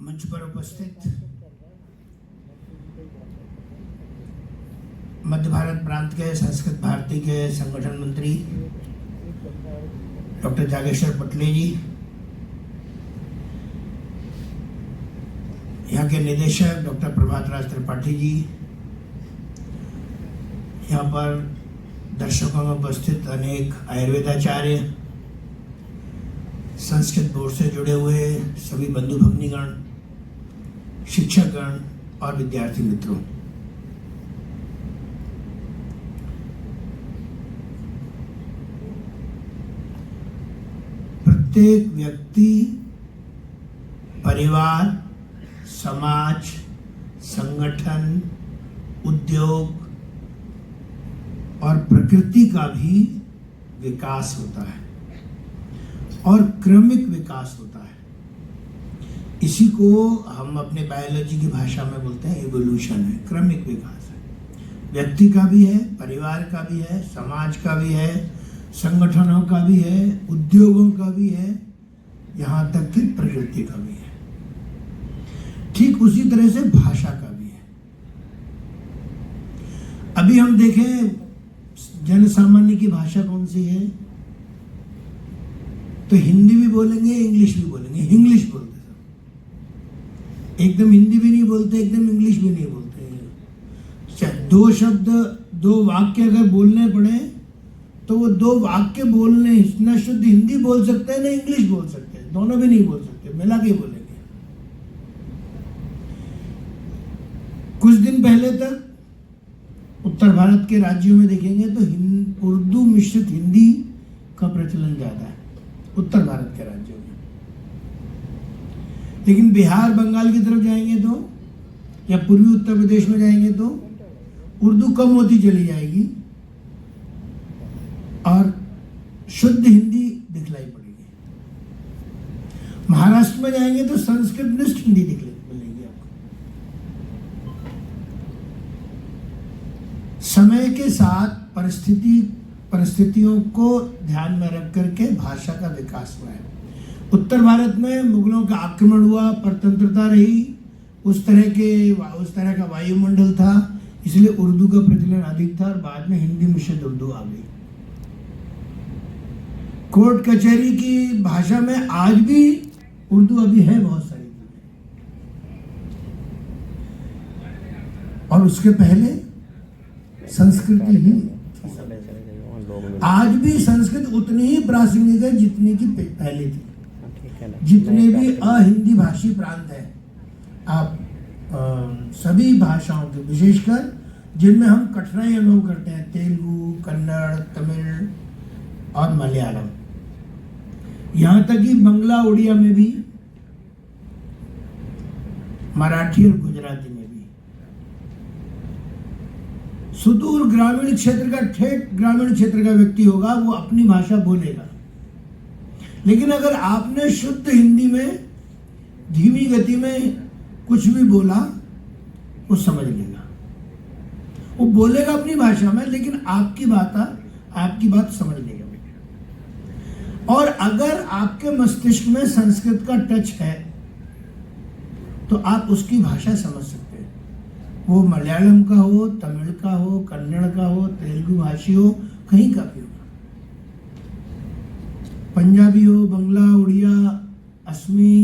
मंच पर उपस्थित मध्य भारत प्रांत के संस्कृत भारती के संगठन मंत्री डॉक्टर जागेश्वर पटले जी, यहाँ के निदेशक डॉक्टर प्रभात राज त्रिपाठी जी, यहाँ पर दर्शकों में उपस्थित अनेक आयुर्वेदाचार्य, संस्कृत बोर्ड से जुड़े हुए सभी बंधु भगिनीगण, शिक्षकगण और विद्यार्थी मित्रों, प्रत्येक व्यक्ति, परिवार, समाज, संगठन, उद्योग और प्रकृति का भी विकास होता है और क्रमिक विकास होता है। इसी को हम अपने बायोलॉजी की भाषा में बोलते हैं इवोल्यूशन है, क्रमिक विकास है। व्यक्ति का भी है, परिवार का भी है, समाज का भी है, संगठनों का भी है, उद्योगों का भी है, यहाँ तक कि प्रकृति का भी है। ठीक उसी तरह से भाषा का भी है। अभी हम देखें जन सामान्य की भाषा कौन सी है, तो हिंदी भी बोलेंगे, इंग्लिश भी बोलेंगे। इंग्लिश बोलते सब, एकदम हिंदी भी नहीं बोलते, एकदम इंग्लिश भी नहीं बोलते। दो शब्द, दो वाक्य अगर बोलने पड़े तो वो दो वाक्य बोलने ना शुद्ध हिंदी बोल सकते हैं ना इंग्लिश बोल सकते हैं, दोनों भी नहीं बोल सकते, मिला के बोलेंगे। कुछ दिन पहले तक उत्तर भारत के राज्यों में देखेंगे तो उर्दू मिश्रित हिंदी का प्रचलन ज्यादा है उत्तर भारत के राज्यों में। लेकिन बिहार बंगाल की तरफ जाएंगे तो, या पूर्वी उत्तर प्रदेश में जाएंगे तो उर्दू कम होती चली जाएगी और शुद्ध हिंदी दिखलाई पड़ेगी। महाराष्ट्र में जाएंगे तो संस्कृत निष्ठ हिंदी मिलेगी आपको। समय के साथ परिस्थितियों को ध्यान में रख करके भाषा का विकास हुआ है। उत्तर भारत में मुगलों का आक्रमण हुआ, परतंत्रता रही, उस तरह का वायुमंडल था, इसलिए उर्दू का प्रचलन अधिक था और बाद में हिंदी मिश्रित उर्दू आ गई। कोर्ट कचहरी की भाषा में आज भी उर्दू अभी है बहुत सारी, और उसके पहले संस्कृत ही। आज भी संस्कृत उतनी ही प्रासंगिक है जितनी की पहले थी। जितने भी अहिंदी भाषी प्रांत हैं, आप सभी भाषाओं के, विशेषकर जिनमें हम कठिनाई अनुभव करते हैं, तेलुगु, कन्नड़, तमिल और मलयालम, यहाँ तक कि बंगला उड़िया में भी, मराठी और गुजराती में भी, सुदूर ग्रामीण क्षेत्र का, ठेठ ग्रामीण क्षेत्र का व्यक्ति होगा वो अपनी भाषा बोलेगा। लेकिन अगर आपने शुद्ध हिंदी में धीमी गति में कुछ भी बोला, वो समझ लेगा, वो बोलेगा अपनी भाषा में, लेकिन आपकी बात समझ लेगा। और अगर आपके मस्तिष्क में संस्कृत का टच है तो आप उसकी भाषा समझ सकते हैं। वो मलयालम का हो, तमिल का हो, कन्नड़ का हो, तेलुगु भाषी हो, कहीं का भी हो, पंजाबी हो, बंगला, उड़िया, असमी,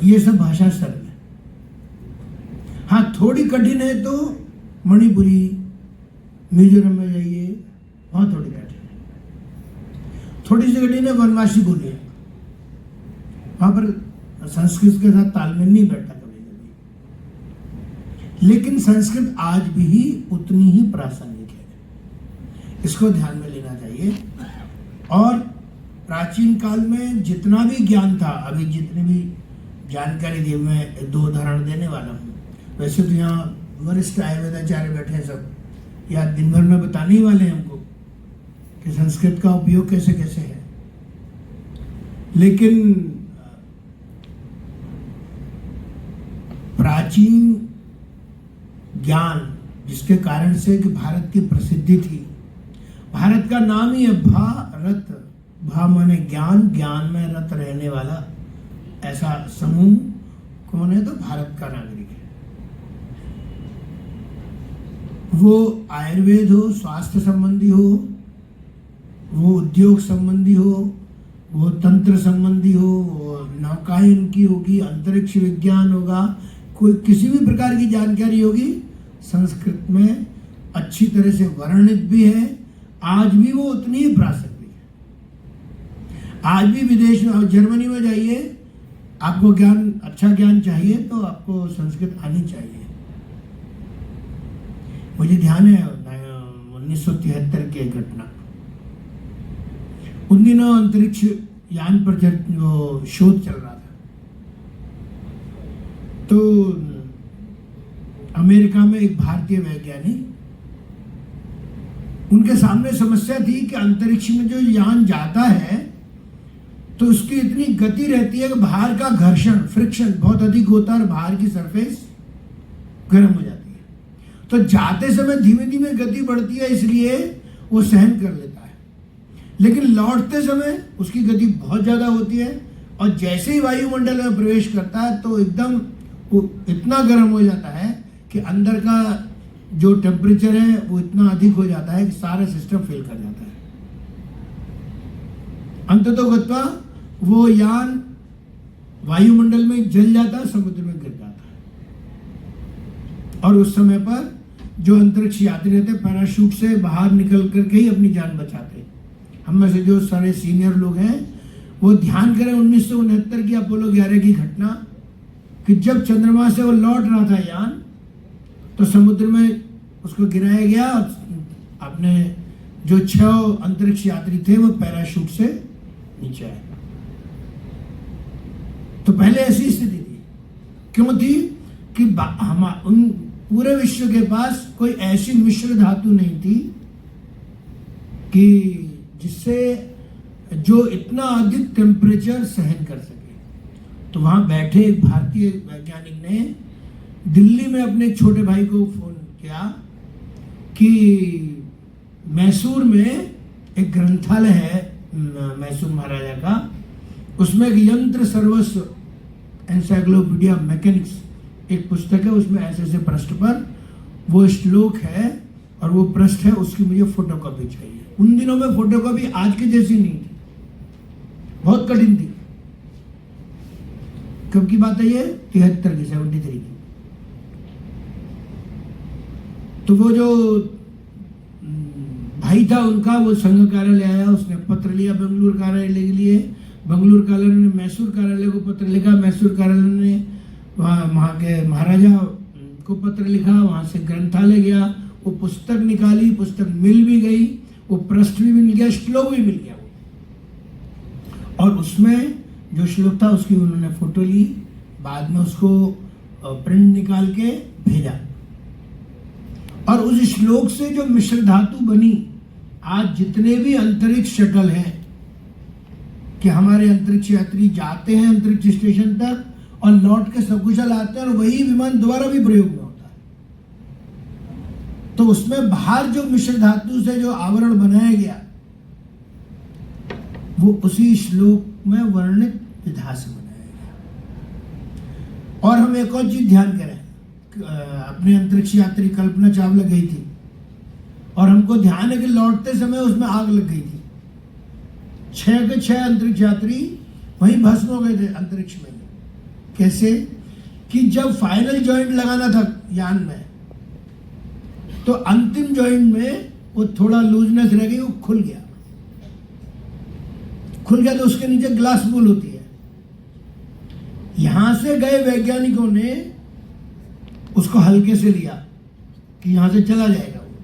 ये सब भाषा सरल है। हाँ, थोड़ी कठिन है तो मणिपुरी, मिजोरम में जाइए, वहां थोड़ी कठिन है। थोड़ी सी कठिन है वनवासी बोलिए, वहां पर संस्कृत के साथ तालमेल नहीं बैठता कभी कभी। लेकिन संस्कृत आज भी उतनी ही प्रासंगिक है, इसको ध्यान में लेना चाहिए। और प्राचीन काल में जितना भी ज्ञान था, अभी जितनी भी जानकारी दी, मैं दो उदाहरण देने वाला हूँ। वैसे तो यहाँ वरिष्ठ आयुर्वेदाचार्य बैठे हैं सब, या दिन भर में बताने ही वाले हैं हमको कि संस्कृत का उपयोग कैसे कैसे है। लेकिन प्राचीन ज्ञान, जिसके कारण से कि भारत की प्रसिद्धि थी, भारत का नाम ही है भारत। भा माने ज्ञान, ज्ञान में रत रहने वाला ऐसा समूह कौन है? तो भारत का नागरिक है। वो आयुर्वेद हो, स्वास्थ्य संबंधी हो, वो उद्योग संबंधी हो, वो तंत्र संबंधी हो, वो नौकायन की होगी, अंतरिक्ष विज्ञान होगा, कोई किसी भी प्रकार की जानकारी होगी, संस्कृत में अच्छी तरह से वर्णित भी है। आज भी वो उतनी ही प्रासंगिक है। आज भी विदेश में, जर्मनी में जाइए, आपको ज्ञान, अच्छा ज्ञान चाहिए तो आपको संस्कृत आनी चाहिए। मुझे ध्यान है 1973 की घटना, उन दिनों अंतरिक्ष यान पर शोध चल रहा था। तो अमेरिका में एक भारतीय वैज्ञानिक, उनके सामने समस्या थी कि अंतरिक्ष में जो यान जाता है तो उसकी इतनी गति रहती है कि बाहर का घर्षण, फ्रिक्शन बहुत अधिक होता है और बाहर की सरफेस गर्म हो जाती है। तो जाते समय धीमे धीमे गति बढ़ती है, इसलिए वो सहन कर लेता है, लेकिन लौटते समय उसकी गति बहुत ज्यादा होती है और जैसे ही वायुमंडल में प्रवेश करता है तो एकदम वो इतना गर्म हो जाता है कि अंदर का जो टेम्परेचर है वो इतना अधिक हो जाता है कि सारा सिस्टम फेल कर जाता है। अंततोगत्वा वो यान वायुमंडल में जल जाता है, समुद्र में गिर जाता है। और उस समय पर जो अंतरिक्ष यात्री रहते पैराशूट से बाहर निकल करके ही अपनी जान बचाते। हम में से जो सारे सीनियर लोग हैं वो ध्यान करें 1969 की अपोलो 11 की घटना, कि जब चंद्रमा से वो लौट रहा था यान, तो समुद्र में उसको गिराया गया और अपने जो 6 अंतरिक्ष यात्री थे वो पैराशूट से नीचे आए। तो पहले ऐसी स्थिति थी, क्यों थी? कि हम उन पूरे विश्व के पास कोई ऐसी मिश्र धातु नहीं थी कि जिससे जो इतना अधिक टेम्परेचर सहन कर सके। तो वहां बैठे एक भारतीय वैज्ञानिक ने दिल्ली में अपने छोटे भाई को फोन किया कि मैसूर में एक ग्रंथालय है, मैसूर महाराजा का, उसमें एक यंत्र सर्वस्व एनसाइक्लोपीडिया मैकेनिक्स एक पुस्तक है, उसमें ऐसे ऐसे पृष्ठ पर वो श्लोक है और वो पृष्ठ है, उसकी मुझे फोटोकॉपी चाहिए। उन दिनों में फोटोकॉपी आज की जैसी नहीं थी, बहुत कठिन थी। कब की बात है ये? 73 की, 73 की। तो वो जो भाई था उनका, वो संघ कार्यालय आया, उसने पत्र लिया बेंगलुरु कार्यालय के लिए, बेंगलुरु कार्यालय ने मैसूर कार्यालय को पत्र लिखा, मैसूर कार्यालय ने वहाँ के महाराजा को पत्र लिखा, वहाँ से ग्रंथालय गया, वो पुस्तक निकाली, पुस्तक मिल भी गई, वो पृष्ठ भी मिल गया, श्लोक भी मिल गया वो। और उसमें जो श्लोक था उसकी उन्होंने फोटो ली, बाद में उसको प्रिंट निकाल के भेजा। और उस श्लोक से जो मिश्र धातु बनी, आज जितने भी अंतरिक्ष शटल हैं, कि हमारे अंतरिक्ष यात्री जाते हैं अंतरिक्ष स्टेशन तक और लौट के सकुशल आते हैं और वही विमान दोबारा भी प्रयोग में होता है। तो उसमें बाहर जो मिश्र धातु से जो आवरण बनाया गया वो उसी श्लोक में वर्णित विधा से बनाया गया। और हम एक और चीज ध्यान करें, अपने अंतरिक्ष यात्री कल्पना चावला गई थी और हमको ध्यान है कि लौटते समय उसमें आग लग गई थी। 6 के 6 अंतरिक्ष यात्री वहीं भस्म हो गए थे अंतरिक्ष में। कैसे? कि जब फाइनल जॉइंट लगाना था यान में, तो अंतिम जॉइंट में वो थोड़ा लूजनेस रह गई, वो खुल गया तो उसके नीचे ग्लास बॉल होती है। यहां से गए वैज्ञानिकों ने उसको हल्के से लिया कि यहां से चला जाएगा वो,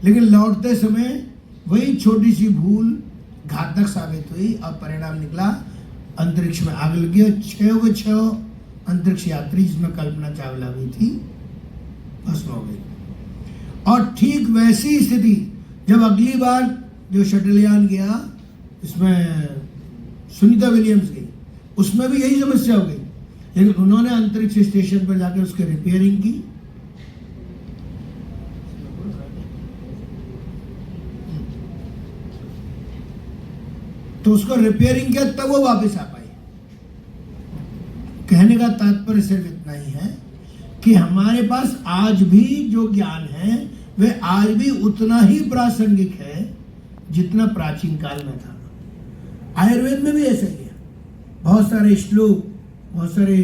लेकिन लौटते समय वही छोटी सी भूल घातक साबित हुई और परिणाम निकला, अंतरिक्ष में आग लगी और 6 के 6 अंतरिक्ष यात्री, जिसमें कल्पना चावला भी थी, भस्म हो गई। और ठीक वैसी स्थिति जब अगली बार जो शटलयान गया, इसमें सुनीता विलियम्स गई, उसमें भी यही समस्या हो गई, लेकिन उन्होंने अंतरिक्ष स्टेशन पर जाकर उसकी रिपेयरिंग की। तो उसको रिपेयरिंग किया, तब वो वापस आ पाई। कहने का तात्पर्य सिर्फ इतना ही है कि हमारे पास आज भी जो ज्ञान है वह आज भी उतना ही प्रासंगिक है जितना प्राचीन काल में था। आयुर्वेद में भी ऐसा ही है। बहुत सारे श्लोक, बहुत सारे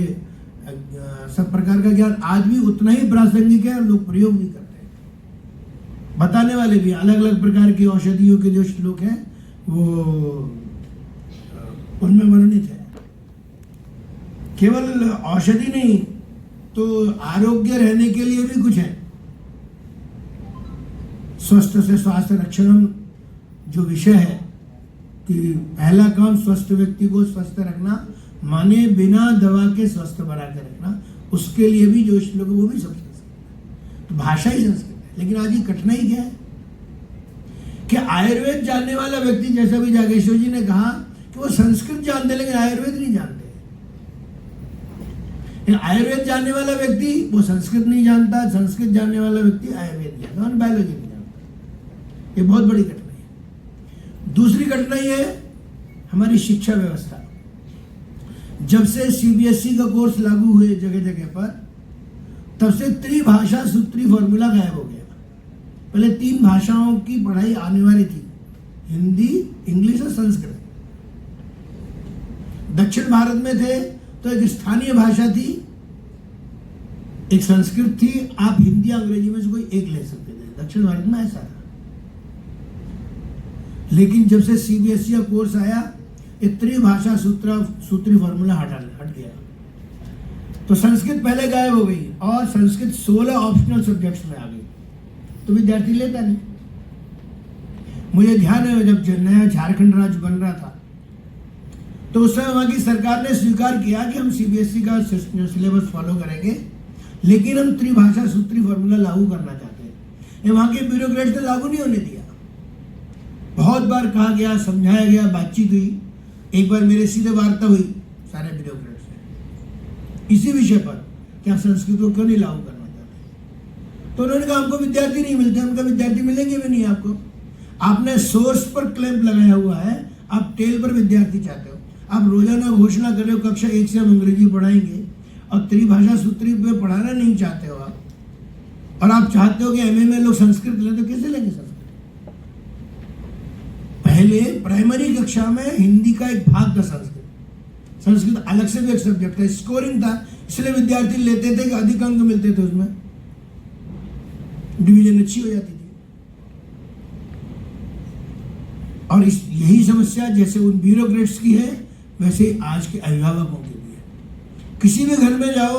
सब प्रकार का ज्ञान आज भी उतना ही प्रासंगिक है और लोग प्रयोग भी करते हैं। बताने वाले भी अलग अलग प्रकार की औषधियों के जो श्लोक हैं वो उनमें वर्णित है। केवल औषधि नहीं तो आरोग्य रहने के लिए भी कुछ है। स्वस्थ से स्वास्थ्य रक्षणम जो विषय है कि पहला काम स्वस्थ व्यक्ति को स्वस्थ रखना, माने बिना दवा के स्वस्थ बना के रखना, उसके लिए भी जो श्लोक है वो भी सब संस्कृत। तो भाषा ही संस्कृत है। लेकिन आज ये कठिनाई क्या है कि आयुर्वेद जानने वाला व्यक्ति, जैसा भी जागेश्वर जी ने कहा कि वो संस्कृत जानते लेकिन आयुर्वेद नहीं जानते। आयुर्वेद जानने वाला व्यक्ति वो संस्कृत नहीं जानता, संस्कृत जानने वाला व्यक्ति आयुर्वेद नहीं जानता और बायोलॉजी नहीं जानता। ये बहुत बड़ी कठिनाई है। दूसरी कठिनाई है हमारी शिक्षा व्यवस्था। जब से सीबीएसई का कोर्स लागू हुए जगह जगह पर, तब से त्रिभाषा सूत्री फॉर्मूला गायब हो गया। पहले 3 भाषाओं की पढ़ाई अनिवार्य थी, हिंदी, इंग्लिश और संस्कृत। दक्षिण भारत में थे तो एक स्थानीय भाषा थी, एक संस्कृत थी, आप हिंदी अंग्रेजी में से कोई एक ले सकते थे। दक्षिण भारत में ऐसा था। लेकिन जब से सीबीएसई का कोर्स आया, ये त्रिभाषा सूत्री फॉर्मूला हट गया। तो संस्कृत पहले गायब हो गई और संस्कृत 16 ऑप्शनल सब्जेक्ट्स में आ गई, तो विद्यार्थी लेता नहीं। मुझे ध्यान है जब नया झारखंड राज्य बन रहा था तो उस समय वहां की सरकार ने स्वीकार किया कि हम सीबीएसई का सिलेबस फॉलो करेंगे, लेकिन हम त्रिभाषा सूत्री फॉर्मूला लागू करना चाहते हैं। ये वहां के ब्यूरोक्रेट्स ने लागू नहीं होने दिया। बहुत बार कहा गया, समझाया गया, बातचीत हुई। एक बार मेरे सीधे वार्ता हुई सारे ब्यूरोक्रेट्स से इसी विषय पर कि आप संस्कृत को क्यों नहीं लागू करना चाहते। तो उन्होंने कहा हमको विद्यार्थी नहीं मिलते। उनका विद्यार्थी मिलेंगे भी नहीं आपको। आपने सोर्स पर क्लैंप लगाया हुआ है, आप टेल पर विद्यार्थी चाहते हो। आप रोजाना घोषणा कर रहे हो कक्षा 1 से हम अंग्रेजी पढ़ाएंगे और त्रिभाषा सूत्री पे पढ़ाना नहीं चाहते हो आप, और आप चाहते हो कि एमए में लोग संस्कृत लें, तो कैसे लेंगे संस्कृत? पहले प्राइमरी कक्षा में हिंदी का एक भाग था संस्कृत। संस्कृत अलग से भी एक सब्जेक्ट था, स्कोरिंग था, इसलिए विद्यार्थी लेते थे कि अधिक अंक मिलते थे, उसमें डिवीजन अच्छी हो जाती थी। और यही समस्या जैसे उन ब्यूरोक्रेट्स की है वैसे आज के अभिभावकों की भी है। किसी भी घर में जाओ,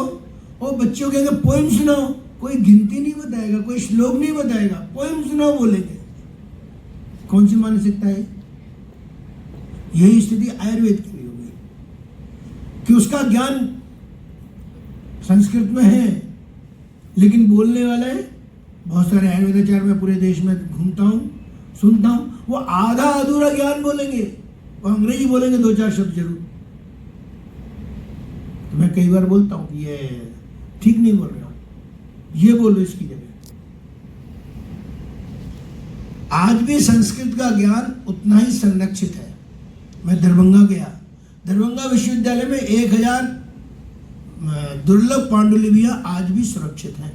वो बच्चों कहेंगे पोएम सुनाओ, कोई गिनती नहीं बताएगा, कोई श्लोक नहीं बताएगा, पोएम सुनाओ बोलेंगे। कौन सी मानसिकता है? यही स्थिति आयुर्वेद की भी हो गई कि उसका ज्ञान संस्कृत में है, लेकिन बोलने वाले बहुत सारे आयुर्वेदाचार्य मैं पूरे देश में घूमता हूं, सुनता हूं, वो आधा अधूरा ज्ञान बोलेंगे, वो अंग्रेजी बोलेंगे 2-4 शब्द जरूर। तो मैं कई बार बोलता हूं कि ये ठीक नहीं बोल रहा हूं, ये बोलो इसकी जगह। आज भी संस्कृत का ज्ञान उतना ही संरक्षित है। मैं दरभंगा गया, दरभंगा विश्वविद्यालय में 1000 दुर्लभ पांडुलिपियां आज भी सुरक्षित हैं।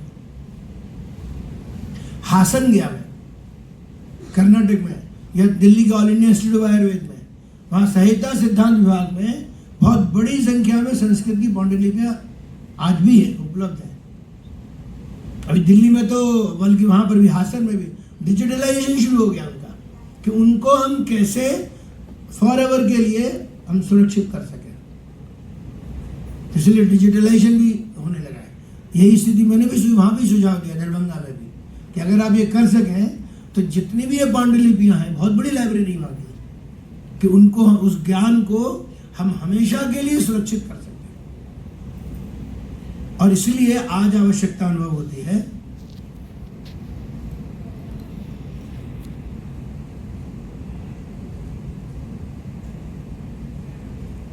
हासन गया मैं, कर्नाटक में, या दिल्ली का all India institute of Ayurveda में, वहाँ संहिता सिद्धांत विभाग में बहुत बड़ी संख्या में संस्कृत की पांडुलिपियां आज भी है, उपलब्ध है। अभी दिल्ली में तो बल्कि वहाँ पर भी, हासन में भी डिजिटलाइजेशन शुरू हो गया उनका, कि उनको हम कैसे फॉर एवर के लिए हम सुरक्षित कर सकें। इसलिए डिजिटलाइजेशन भी होने लगा है। यही स्थिति मैंने भी वहाँ भी सुझाव दिया दरभंगा में भी, कि अगर आप ये कर सकें तो जितनी भी ये पांडुलिपियां हैं, बहुत बड़ी लाइब्रेरी वहाँ की, कि उनको, उस ज्ञान को हम हमेशा के लिए सुरक्षित कर सकें। और इसलिए आज आवश्यकता अनुभव होती है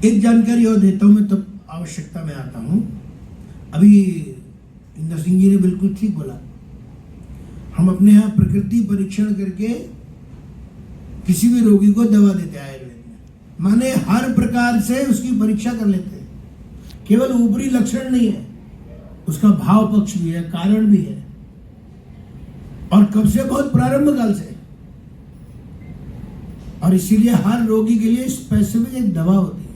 एक जानकारी और देता हूं मैं, तब आवश्यकता में आता हूं। अभी इंदर सिंह जी ने बिल्कुल ठीक बोला, हम अपने यहाँ प्रकृति परीक्षण करके किसी भी रोगी को दवा देते हैं आयुर्वेद में, माने हर प्रकार से उसकी परीक्षा कर लेते हैं। केवल ऊपरी लक्षण नहीं है, उसका भाव पक्ष भी है, कारण भी है, और कब से? बहुत प्रारंभ काल से। और इसीलिए हर रोगी के लिए स्पेसिफिक एक दवा होती है।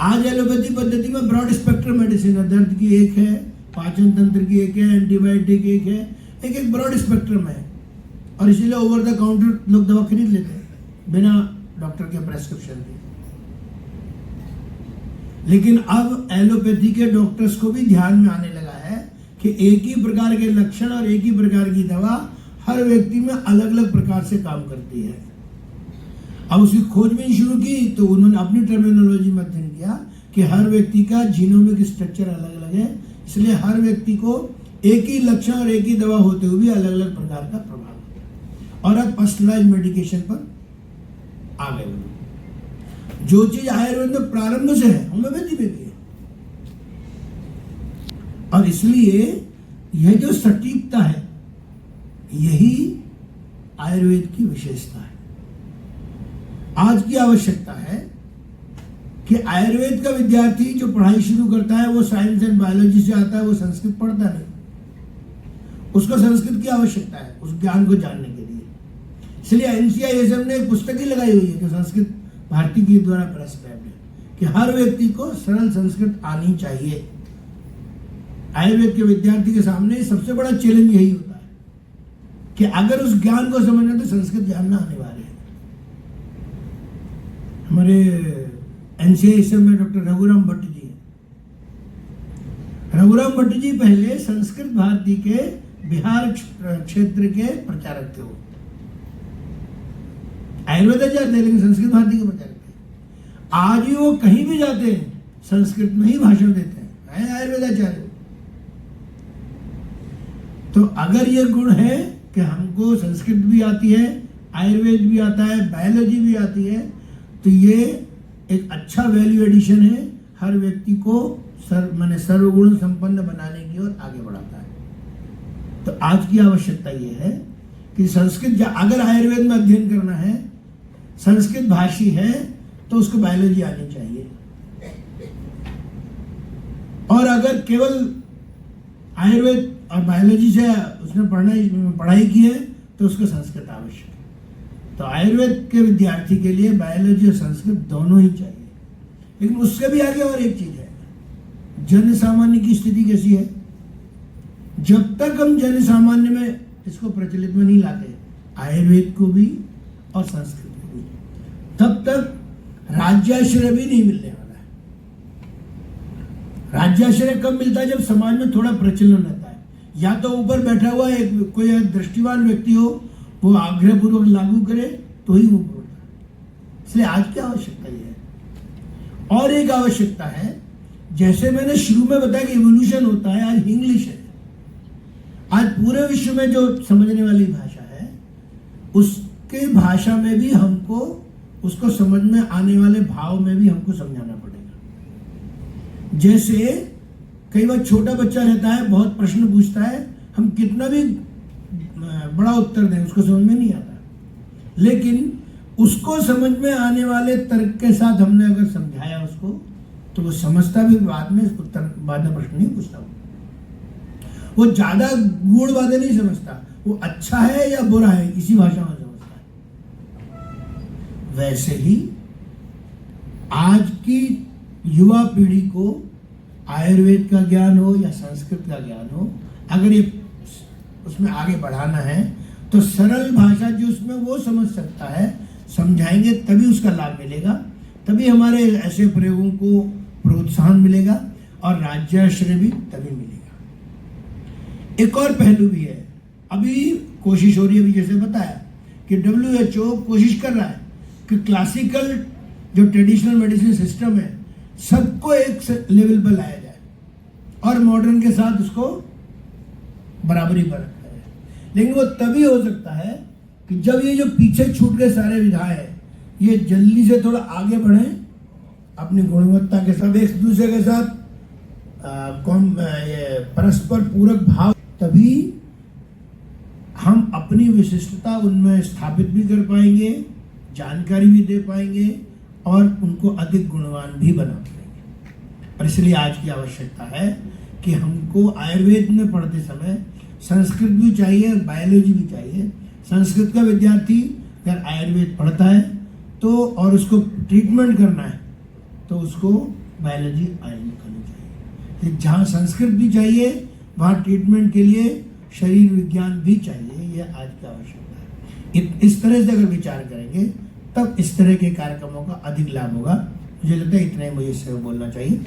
आज एलोपैथी पद्धति में ब्रॉड स्पेक्ट्रम मेडिसिन है, दर्द की एक है, पाचन तंत्र की एक है, एंटीबायोटिक एक है, एक ब्रॉड स्पेक्ट्रम है, और इसीलिए ओवर द काउंटर लोग दवा खरीद लेते हैं बिना डॉक्टर के प्रेस्क्रिप्शन के। लेकिन अब एलोपैथी के डॉक्टर्स को भी ध्यान में आने लगा है कि एक ही प्रकार के लक्षण और एक ही प्रकार की दवा हर व्यक्ति में अलग अलग प्रकार से काम करती है। अब उसकी खोजबीन शुरू की तो उन्होंने अपनी टर्मिनोलॉजी में अध्ययन किया कि हर व्यक्ति का जीनोमिक स्ट्रक्चर अलग अलग है, इसलिए हर व्यक्ति को एक ही लक्षण और एक ही दवा होते हुए भी अलग अलग प्रकार का प्रभाव होता है। और अब पर्सनलाइज मेडिकेशन पर आ गए। जो चीज आयुर्वेद में प्रारंभ से है, होम्योपैथी में भी है। और इसलिए यह जो सटीकता है, यही आयुर्वेद की विशेषता है। आज की आवश्यकता है कि आयुर्वेद का विद्यार्थी जो पढ़ाई शुरू करता है वो साइंस एंड बायोलॉजी से आता है, वो संस्कृत पढ़ता नहीं। उसको संस्कृत की आवश्यकता है उस ज्ञान को जानने के लिए। इसलिए एनसीआईएसएम ने एक पुस्तक ही लगाई हुई है जो संस्कृत भारती के द्वारा प्रेस्क्राइब्ड है कि हर व्यक्ति को सरल संस्कृत आनी चाहिए। आयुर्वेद के विद्यार्थी के सामने सबसे बड़ा चैलेंज यही होता है कि अगर उस ज्ञान को समझना तो संस्कृत जानना अनिवार्य है। हमारे एनसीआईएसएम में डॉक्टर रघुराम भट्ट जी हैं। रघुराम भट्ट जी पहले संस्कृत भारती के बिहार क्षेत्र के प्रचारक थे। वो आयुर्वेदाचार्य थे लेकिन संस्कृत भारती के प्रचारक थे। आज भी वो कहीं भी जाते हैं संस्कृत में ही भाषण देते हैं, आयुर्वेदाचार्य। तो अगर ये गुण है कि हमको संस्कृत भी आती है, आयुर्वेद भी आता है, बायोलॉजी भी आती है, तो ये एक अच्छा वैल्यू एडिशन है, हर व्यक्ति को सर्वगुण संपन्न बनाने की ओर आगे बढ़ाता है। तो आज की आवश्यकता ये है कि संस्कृत अगर आयुर्वेद में अध्ययन करना है, संस्कृत भाषी है, तो उसको बायोलॉजी आनी चाहिए। और अगर केवल आयुर्वेद और बायोलॉजी से उसने पढ़ाई की है तो उसको संस्कृत आवश्यक है। तो आयुर्वेद के विद्यार्थी के लिए बायोलॉजी और संस्कृत दोनों ही चाहिए। लेकिन उससे भी आगे और एक चीज है, जन सामान्य की स्थिति कैसी है? जब तक हम जन सामान्य में इसको प्रचलित में नहीं लाते, आयुर्वेद को भी और संस्कृत को भी, तब तक राज्याश्रय भी नहीं मिलने वाला है। राज्याश्रय कब मिलता है? जब समाज में थोड़ा प्रचलन रहता है, या तो ऊपर बैठा हुआ एक कोई दृष्टिवान व्यक्ति हो, वो आग्रहपूर्वक लागू करे तो ही वो बोलता है। इसलिए आज की आवश्यकता यह है। और एक आवश्यकता है, जैसे मैंने शुरू में बताया कि इवोल्यूशन होता है, आज इंग्लिश है। आज पूरे विश्व में जो समझने वाली भाषा है, उसके भाषा में भी हमको उसको समझ में आने वाले भाव में भी हमको समझाना पड़ेगा। जैसे कई बार छोटा बच्चा रहता है, बहुत प्रश्न पूछता है, हम कितना भी बड़ा उत्तर दें उसको समझ में नहीं आता, लेकिन उसको समझ में आने वाले तर्क के साथ हमने अगर समझाया उसको, तो वो समझता भी, बाद में प्रश्न नहीं पूछता। वो ज्यादा गूढ़ बातें नहीं समझता, वो अच्छा है या बुरा है इसी भाषा में समझता है। वैसे ही आज की युवा पीढ़ी को आयुर्वेद का ज्ञान हो या संस्कृत का ज्ञान हो, अगर ये उसमें आगे बढ़ाना है तो सरल भाषा जो उसमें वो समझ सकता है, समझाएंगे तभी उसका लाभ मिलेगा, तभी हमारे ऐसे प्रयोगों को प्रोत्साहन मिलेगा और राज्याश्रय भी तभी मिलेगा। एक और पहलू भी है, अभी कोशिश हो रही है, अभी जैसे बताया कि WHO कोशिश कर रहा है कि क्लासिकल जो ट्रेडिशनल मेडिसिन सिस्टम है सबको एक लेवल पर लाया जाए और मॉडर्न के साथ उसको बराबरी पर रखा जाए। लेकिन वो तभी हो सकता है कि जब ये जो पीछे छूट गए सारे विधाएं हैं, ये जल्दी से थोड़ा आगे बढ़े अपनी गुणवत्ता के साथ, एक दूसरे के साथ परस्पर पूरक भाव, तभी हम अपनी विशिष्टता उनमें स्थापित भी कर पाएंगे, जानकारी भी दे पाएंगे और उनको अधिक गुणवान भी बना पाएंगे। और इसलिए आज की आवश्यकता है कि हमको आयुर्वेद में पढ़ते समय संस्कृत भी चाहिए और बायोलॉजी भी चाहिए। संस्कृत का विद्यार्थी अगर आयुर्वेद पढ़ता है तो और उसको ट्रीटमेंट करना है तो उसको बायोलॉजी करनी चाहिए। जहाँ संस्कृत भी चाहिए वहाँ ट्रीटमेंट के लिए शरीर विज्ञान भी चाहिए। यह आज की आवश्यकता है। इस तरह से अगर विचार करेंगे तब इस तरह के कार्यक्रमों का अधिक लाभ होगा। मुझे लगता है इतना ही मुझे इससे बोलना चाहिए।